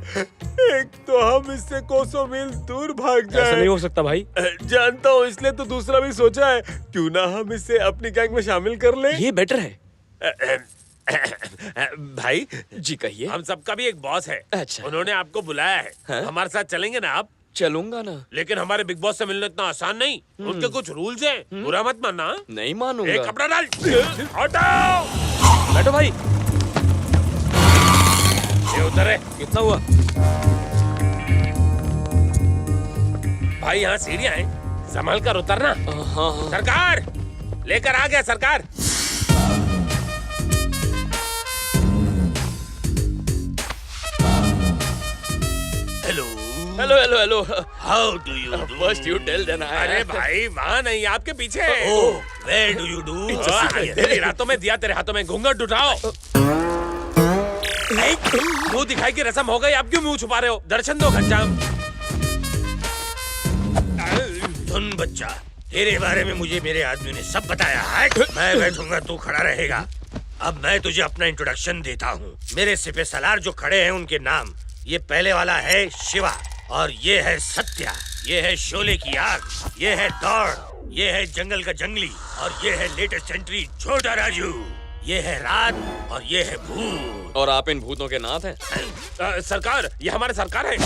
एक तो हम इससे कोसों मील दूर भाग जाए। ऐसा नहीं हो सकता भाई। जानता हूँ, इसलिए तो दूसरा भी सोचा है, क्यों ना हम इसे अपनी गैंग में शामिल कर ले। ये बेटर है। भाई जी कहिए। हम सबका भी एक बॉस है। अच्छा। उन्होंने आपको बुलाया है। हाँ? हमारे साथ चलेंगे ना आप? चलूंगा ना। लेकिन हमारे बिग बॉस से मिलना इतना आसान नहीं। उनके कुछ रूल्स हैं। बुरा मत मानना। नहीं मानूंगा। एक कपड़ा डाल। हटाओ। बैठो भाई। ये उधर है। कितना हुआ? भाई यहाँ सीढ़ियाँ हैं, संभल कर उतरना। हाँ। सरकार लेकर आ गया सरकार। Hello hello hello hello. How do you first you tell then I. अरे भाई वहाँ नहीं, आपके पीछे। ओह, where do you do? तेरी रातों में दिया, तेरे हाथों में घूंघट उठाओ। मुंह दिखाई की रस्म हो गई, आप क्यों मुंह छुपा रहे हो? दर्शन दो घनश्याम। सुन बच्चा, तेरे बारे में मुझे मेरे आदमी ने सब बताया है। मैं बैठूंगा, तू खड़ा रहेगा। अब मैं तुझे अपना इंट्रोडक्शन देता हूँ। मेरे सिपह सलार जो खड़े हैं उनके नाम, ये पहले वाला है शिवा, और ये है सत्या, ये है शोले की आग, ये है दौड़, ये है जंगल का जंगली, और ये है लेटेस्ट एंट्री छोटा राजू, ये है रात, और ये है भूत। और आप इन भूतों के नाथ हैं? सरकार, ये हमारे सरकार है।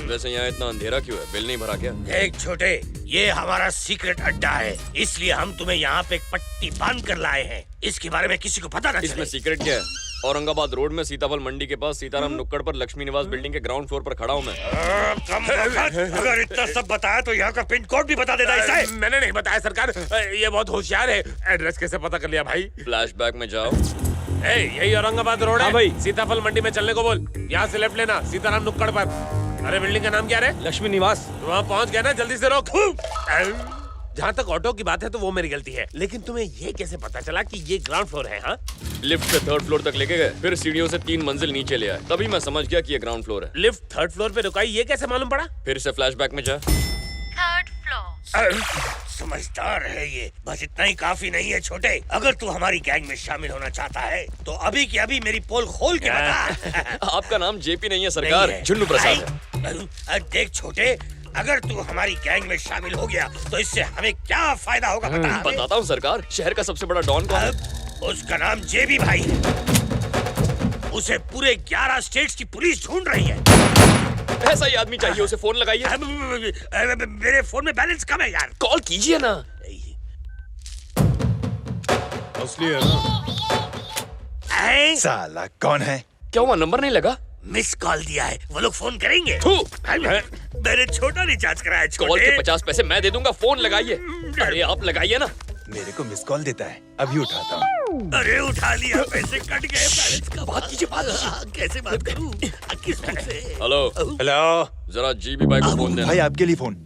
वैसे यहाँ इतना अंधेरा क्यों है? बिल नहीं भरा क्या? देख छोटे, ये हमारा सीक्रेट अड्डा है, इसलिए हम तुम्हें यहाँ पे एक पट्टी बांध कर लाए हैं। इसके बारे में किसी को पता न इसमें चले। सीक्रेट क्या है? औरंगाबाद रोड में सीताफल मंडी के पास सीताराम नुक्कड़ पर लक्ष्मी निवास बिल्डिंग के ग्राउंड फ्लोर पर खड़ा हूँ मैं। कम वक्त, अगर इतना सब बताया तो यहाँ का पिन कोड भी बता देता इसे। मैंने नहीं बताया सरकार, ये बहुत होशियार है। एड्रेस कैसे पता कर लिया भाई? फ्लैशबैक में जाओ। यही औरंगाबाद रोड है। हाँ भाई। सीताफल मंडी में चलने को बोल। यहाँ से लेफ्ट लेना, सीताराम नुक्कड़ पर। अरे बिल्डिंग का नाम क्या है? लक्ष्मी निवास। वहाँ पहुँच गया ना, जल्दी से रोक। जहाँ तक ऑटो की बात है तो वो मेरी गलती है, लेकिन तुम्हें ये कैसे पता चला कि ये ग्राउंड फ्लोर है? हाँ, लिफ्ट से थर्ड फ्लोर तक लेके गए, फिर सीढ़ियों से 3 मंजिल नीचे ले आए, तभी मैं समझ गया कि ये ग्राउंड फ्लोर है। लिफ्ट थर्ड फ्लोर पे रुकाई, ये कैसे मालूम पड़ा? फिर से फ्लैशबैक में जा। Third floor. समझदार है ये, बस इतना ही काफी नहीं है छोटे। अगर तू हमारी गैंग में शामिल होना चाहता है तो अभी के अभी मेरी पोल खोल के बता। आपका नाम जेपी नहीं है सरकार, नहीं है। झुन्नू प्रसाद है। देख छोटे, अगर तू हमारी गैंग में शामिल हो गया तो इससे हमें क्या फायदा होगा बता। बताता हूँ सरकार, शहर का सबसे बड़ा डॉन कौन है? उसका नाम जेबी भाई है। उसे पूरे 11 स्टेट्स की पुलिस ढूंढ रही है। ऐसा ही आदमी चाहिए, उसे फोन लगाइए। मेरे फोन में बैलेंस कम है यार। कॉल कीजिए ना। असली है ना? साला कौन है? क्या हुआ, नंबर नहीं लगा? मिस कॉल दिया है, वो लोग फोन करेंगे। थू। मैंने छोटा रिचार्ज कराया कॉल छोटे। के 50 पैसे मैं दे दूंगा, फोन लगाइए। अरे आप लगाइए ना। मेरे को मिस कॉल देता है, अभी उठाता हूँ। अरे उठा लिया, पैसे कट गए। बैलेंस का बात कीजिए, बात कीजिए। कैसे बात करूं? किस मुंह से? हेलो हेलो जरा जीबी भाई को फोन देना। भाई, आपके लिए फोन।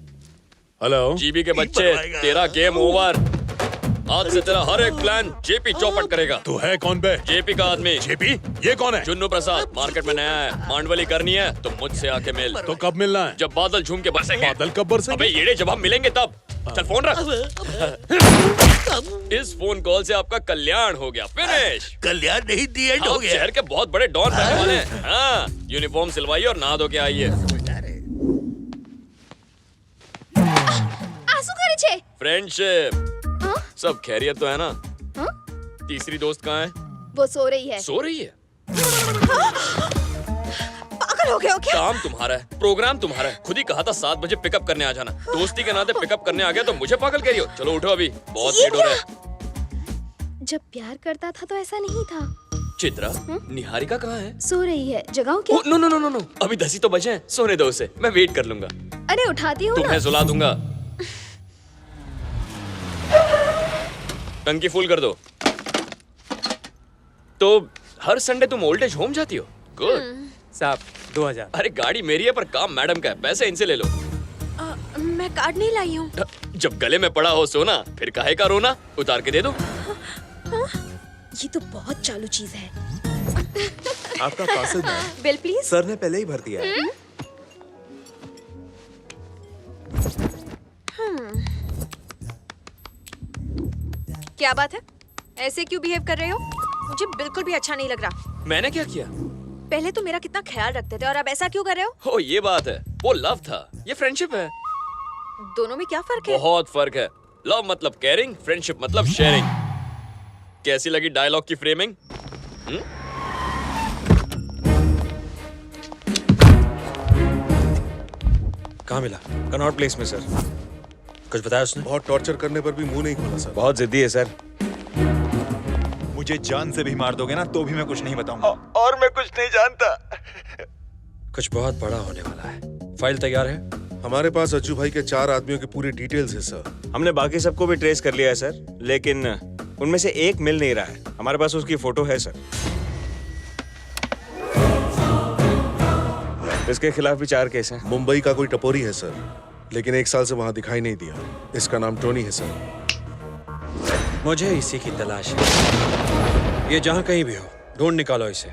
हेलो जीबी के बच्चे, बनवाएगा। तेरा गेम ओवर। आज से तेरा हर एक प्लान जेपी चौपट करेगा। तू है कौन बे? जेपी का आदमी जेपी? ये कौन है? जुन्नू प्रसाद, मार्केट में नया है। मांडवली करनी है तो मुझसे आके मिल। तो कब मिलना है? जब बादल झूम के बरसेंगे। बादल कब बरसेंगे? अबे येड़े, जब हम मिलेंगे तब। चल फोन रख। इस फोन कॉल से आपका कल्याण हो गया, फिनिश। कल्याण नहीं, दी एंड हो आप गया। शहर के बहुत बड़े डॉन बनने वाले हैं। हाँ, यूनिफॉर्म सिलवाइए और नहा धो के आइए। आंसू करे छे। फ्रेंडशिप। हाँ? सब खैरियत तो है ना? हाँ? तीसरी दोस्त कहाँ है? वो सो रही है। सो रही है। पागल हो गए हो क्या? काम तुम्हारा है, प्रोग्राम तुम्हारा है। खुद ही कहा था 7 बजे पिकअप करने आ जाना। दोस्ती के नाते पिकअप करने आ गया तो मुझे पागल कह रही हो? चलो उठो, अभी बहुत ये लेट हो रहा है। जब प्यार करता था तो ऐसा नहीं था। चित्रा, निहारिका कहाँ है? सो रही है, जगाऊं क्या? Oh, no no no no no, अभी 10 ही तो बजे हैं, सोने दो उसे, मैं वेट कर लूंगा। अरे उठाती हूँ ना। तुम्हें सुला दूंगा। टंकी फुल कर दो। तो हर संडे तुम ओल्ड एज होम जाती हो? गुड। साहब 2000। अरे गाड़ी मेरी है पर काम मैडम का है, पैसे इनसे ले लो। मैं कार्ड नहीं लाई हूँ। जब गले में पड़ा हो सोना, फिर काहे का रोना? उतार के दे दो। ये तो बहुत चालू चीज है। आपका parcel ma'am. Bill please. Sir ने पहले ही भर दिया है। क्या बात है? ऐसे क्यों बिहेव कर रहे हो? मुझे बिल्कुल भी अच्छा नहीं लग रहा। मैंने क्या किया? पहले तो मेरा कितना ख्याल रखते थे और अब ऐसा क्यों कर रहे हो? हो ये बात है, वो लव था, ये फ्रेंडशिप है। दोनों में क्या फर्क है? बहुत फर्क है। लव मतलब केयरिंग, फ्रेंडशिप मतलब शेयरिंग। कैसी लगी डायलॉग की फ्रेमिंग? कहाँ मिला? कनॉट प्लेस में सर। कुछ बताया उसने? बहुत टॉर्चर करने पर भी मुंह नहीं खोला सर। बहुत जिद्दी है सर। मुझे जान से भी मार दोगे ना तो भी मैं कुछ नहीं बताऊंगा। और मैं कुछ नहीं जानता। कुछ बहुत बड़ा होने वाला है। फाइल तैयार है? हमारे पास अज्जू भाई के 4 आदमियों की पूरी डिटेल्स है सर। हमने बाकी सबको भी ट्रेस कर लिया है सर, लेकिन उनमें से एक मिल नहीं रहा है। हमारे पास उसकी फोटो है सर। इसके खिलाफ भी 4 केस हैं। मुंबई का कोई टपोरी है सर, लेकिन 1 साल से वहाँ दिखाई नहीं दिया। इसका नाम टोनी है सर। मुझे इसी की तलाश है। ये जहाँ कहीं भी हो, ढूंढ निकालो इसे।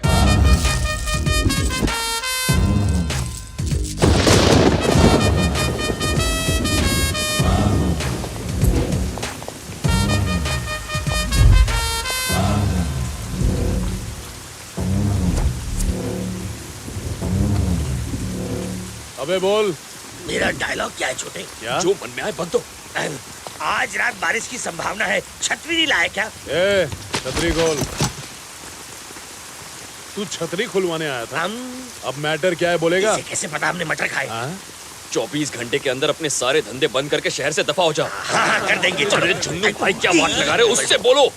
अबे बोल। मेरा डायलॉग क्या है छोटे? क्या? जो मन में आए बक दो। आज रात बारिश की संभावना है, छतरी नहीं लाए क्या? ए, छतरी खोल। तू छतरी खुलवाने आया था? अब मैटर क्या है बोलेगा? इसे कैसे पता हमने मटर खाए? 24 घंटे के अंदर अपने सारे धंधे बंद करके शहर से दफा हो जा। हाँ, कर देंगे। अरे झुन्नू भाई क्या बात लगा रहे हो? उससे बोलो।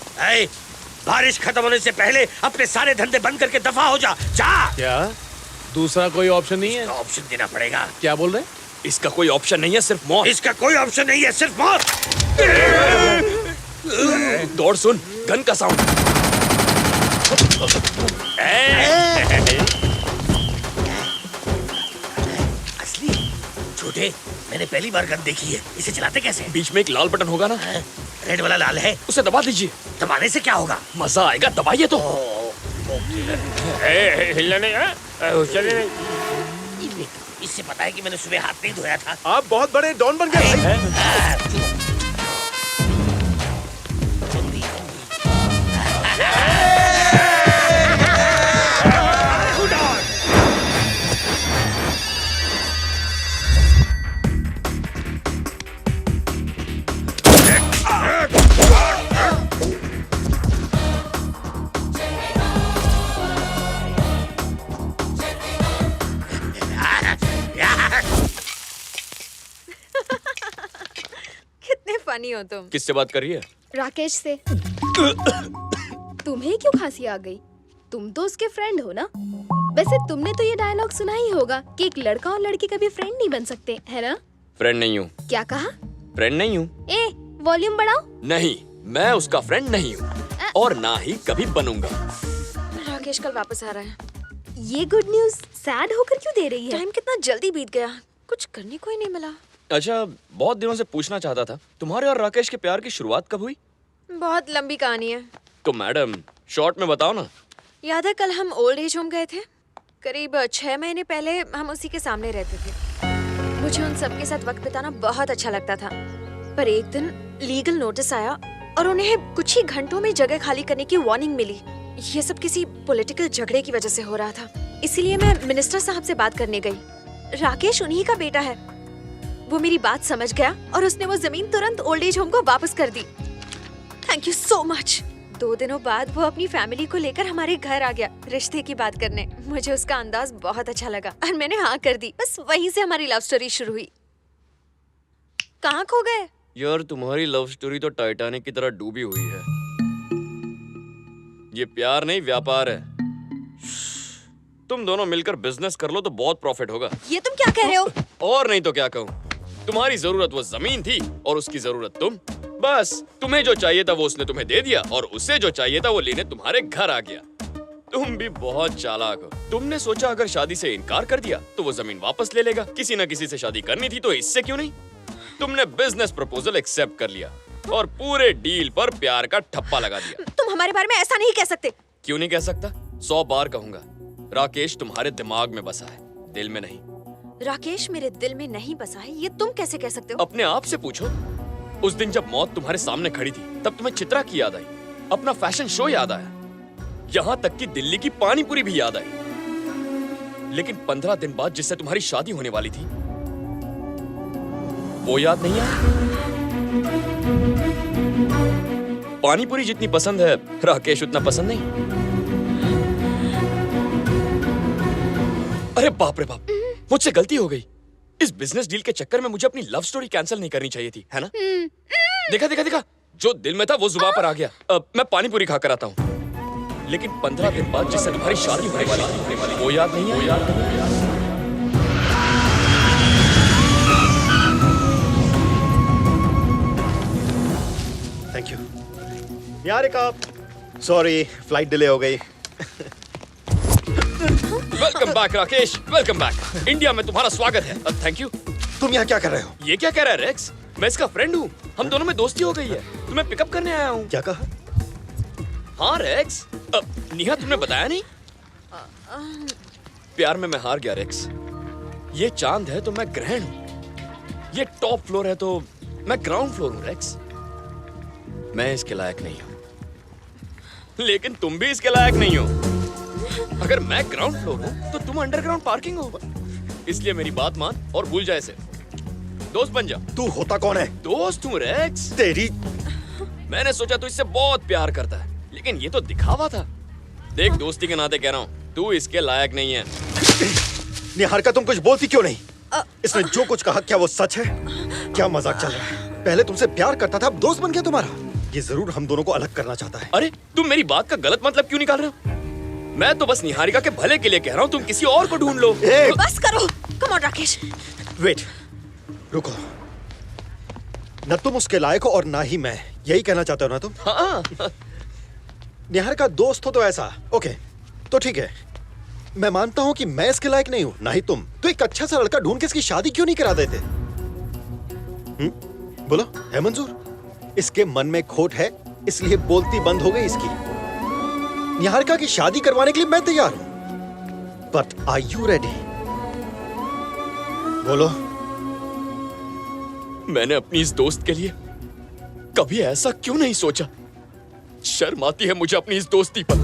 बारिश खत्म होने से पहले अपने सारे धंधे बंद करके दफा हो जा। जा। क्या दूसरा कोई ऑप्शन नहीं है? ऑप्शन देना पड़ेगा। क्या बोल रहे? इसका कोई ऑप्शन नहीं है, सिर्फ मौत। इसका कोई ऑप्शन नहीं है, सिर्फ मौत। दौड़ सुन, गन का साउंड। असली? छोटे, मैंने पहली बार गन देखी है। इसे चलाते कैसे? बीच में एक लाल बटन होगा ना? रेड वाला लाल है, उसे दबा दीजिए। दबाने से क्या होगा? मजा आएगा, दबाइए तो। हिलने नहीं है? चलने नहीं। इससे पता है कि मैंने सुबह हाथ नहीं धोया था। आप बहुत बड़े डॉन बन गए। कितने फनी हो तुम। किससे बात कर रही है? राकेश से। तुम्हें क्यों खांसी आ गई? तुम तो उसके फ्रेंड हो ना? वैसे तुमने तो ये डायलॉग सुना ही होगा कि एक लड़का और लड़की कभी फ्रेंड नहीं बन सकते, है ना? फ्रेंड नहीं हूँ। क्या कहा? फ्रेंड नहीं हूँ। ए, वॉल्यूम बढ़ाओ। नहीं, मैं उसका फ्रेंड नहीं हूँ और ना ही कभी बनूंगा। राकेश कल वापस आ रहा है। ये गुड न्यूज सैड होकर क्यों दे रही है? टाइम कितना जल्दी बीत गया, कुछ करने को ही नहीं मिला। अच्छा, बहुत दिनों से पूछना चाहता था, तुम्हारे और राकेश के प्यार की शुरुआत कब हुई? बहुत लंबी कहानी है। तो मैडम शॉर्ट में बताओ ना। याद है कल हम ओल्ड एज होम गए थे? करीब 6 महीने पहले हम उसी के सामने रहते थे। मुझे उन सबके साथ वक्त बिताना बहुत अच्छा लगता था, पर एक दिन लीगल नोटिस आया और उन्हें कुछ ही घंटों में जगह खाली करने की वार्निंग मिली। ये सब किसी पॉलिटिकल झगड़े की वजह से हो रहा था, इसीलिए मैं मिनिस्टर साहब से बात करने गई। राकेश उन्हीं का बेटा है। वो मेरी बात समझ गया और उसने वो जमीन तुरंत ओल्ड एज होम को वापस कर दी। Thank you so much. 2 दिनों बाद वो अपनी फैमिली को लेकर हमारे घर आ गया रिश्ते की बात करने। मुझे उसका अंदाज बहुत अच्छा लगा और मैंने हाँ कर दी। बस वहीं से हमारी लव स्टोरी शुरू हुई। कहाँ खो गए? यार तुम्हारी लव स्टोरी तो टाइटैनिक की तरह डूबी हुई है। ये प्यार नहीं, व्यापार है। तुम दोनों मिलकर बिजनेस कर लो तो बहुत प्रॉफिट होगा। ये तुम क्या कह रहे हो? और नहीं तो क्या कहूँ। तुम्हारी जरूरत वो जमीन थी और उसकी जरूरत तुम। बस तुम्हें जो चाहिए था वो उसने तुम्हें दे दिया और उसे जो चाहिए था वो लेने तुम्हारे घर आ गया। तुम भी बहुत चालाक हो। तुमने सोचा अगर शादी से इनकार कर दिया तो वो जमीन वापस ले लेगा। किसी न किसी से शादी करनी थी तो इससे क्यों नहीं। तुमने बिजनेस प्रपोजल एक्सेप्ट कर लिया और पूरे डील पर प्यार का ठप्पा लगा दिया। तुम हमारे बारे में ऐसा नहीं कह सकते। क्यों नहीं कह सकता? 100 बार कहूंगा। राकेश तुम्हारे दिमाग में बसा है, दिल में नहीं। राकेश मेरे दिल में नहीं बसा है, ये तुम कैसे कह सकते हो? अपने आप से पूछो। उस दिन जब मौत तुम्हारे सामने खड़ी थी तब तुम्हें चित्रा की याद आई, अपना फैशन शो याद आया, यहाँ तक कि दिल्ली की पानी पूरी भी याद आई। लेकिन 15 दिन बाद जिससे तुम्हारी शादी होने वाली थी, वो याद नहीं है? पानी पूरी जितनी पसंद है, राकेश उतना पसंद नहीं। अरे बाप रे बाप, मुझसे गलती हो गई। इस बिजनेस डील के चक्कर में मुझे अपनी लव स्टोरी कैंसिल नहीं करनी चाहिए थी, है ना? देखा देखा देखा, जो दिल में था वो जुबान पर आ गया। मैं पानी पूरी खाकर आता हूँ। लेकिन 15 दिन बाद जिससे तुम्हारी शादी होने वाली थी, वो याद नहीं है? Thank you. Niharika, sorry flight delay हो गई। Welcome back Rakesh, welcome back. India में तुम्हारा स्वागत है। Thank you. तुम यहाँ क्या कर रहे हो? ये क्या कह रहा है रेक्स? मैं इसका फ्रेंड हूँ। हम दोनों में दोस्ती हो गई है। तुम्हें पिकअप करने आया हूँ। क्या कहा? हाँ रेक्स। निहा, तुमने बताया नहीं? प्यार में मैं हार गया रेक्स। ये चांद है तो मैं ग्रहण हूँ। ये टॉप फ्लोर है तो मैं ग्राउंड फ्लोर हूँ रेक्स। मैं इसके लायक नहीं हूँ। लेकिन तुम भी इसके लायक नहीं हो। अगर मैं ग्राउंड फ्लोर हूँ तो तुम अंडरग्राउंड पार्किंग हो। इसलिए मेरी बात मान और भूल जाए इसे। दोस्त बन जा। तू होता कौन है? दोस्त हूँ रेक्स। तेरी। मैंने सोचा तू इससे बहुत प्यार करता है, लेकिन ये तो दिखावा था। देख, दोस्ती के नाते कह रहा हूँ, तू इसके लायक नहीं है। निहारिका, तुम कुछ बोलती क्यों नहीं? इसने जो कुछ कहा क्या वो सच है? क्या मजाक चल रहा है? पहले तुमसे प्यार करता था, अब दोस्त बन गया तुम्हारा। ये जरूर हम दोनों को अलग करना चाहता है। अरे तुम मेरी बात का गलत मतलब क्यों निकाल रहे हो? मैं तो बस निहारिका के भले के लिए कह रहा हूँ। तुम किसी और को ढूंढ लो। बस करो। Come on Rakesh. वेट, रुको। न तुम उसके लायक हो और ना ही मैं। यही कहना चाहते हो ना तुम? हाँ। निहारिका दोस्त हो तो ऐसा। ओके, तो ठीक है। मैं मानता हूं कि मैं इसके लायक नहीं हूं, ना ही तुम। तो एक अच्छा सा लड़का ढूंढ के इसकी शादी क्यों नहीं करा देते? बोलो, है मंजूर? इसके मन में खोट है, इसलिए बोलती बंद हो गई इसकी। निहारिका की शादी करवाने के लिए मैं तैयार हूं। But are you ready? बोलो। मैंने अपनी इस दोस्त के लिए कभी ऐसा क्यों नहीं सोचा? शर्म आती है मुझे अपनी इस दोस्ती पर।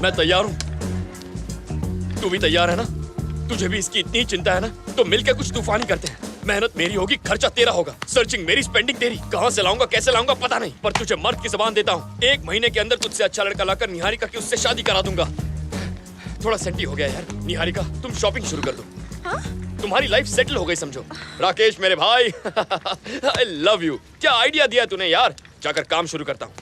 मैं तैयार हूं। तू भी तैयार है ना? तुझे भी इसकी इतनी चिंता है ना? तो मिलकर कुछ तूफानी करते हैं। मेहनत मेरी होगी, खर्चा तेरा होगा, सर्चिंग मेरी, स्पेंडिंग तेरी। कहां से लाऊंगा, कैसे लाऊंगा पता नहीं, पर तुझे मर्द की जबान देता हूं, 1 महीने के अंदर तुझसे अच्छा लड़का लाकर निहारिका की उससे शादी करा दूंगा। थोड़ा सेंटी हो गया यार। निहारिका, तुम शॉपिंग शुरू कर दो। हाँ? तुम्हारी लाइफ सेटल हो गई समझो। राकेश मेरे भाई, आई लव यू। क्या आइडिया दिया तूने यार। जाकर काम शुरू करता हूँ।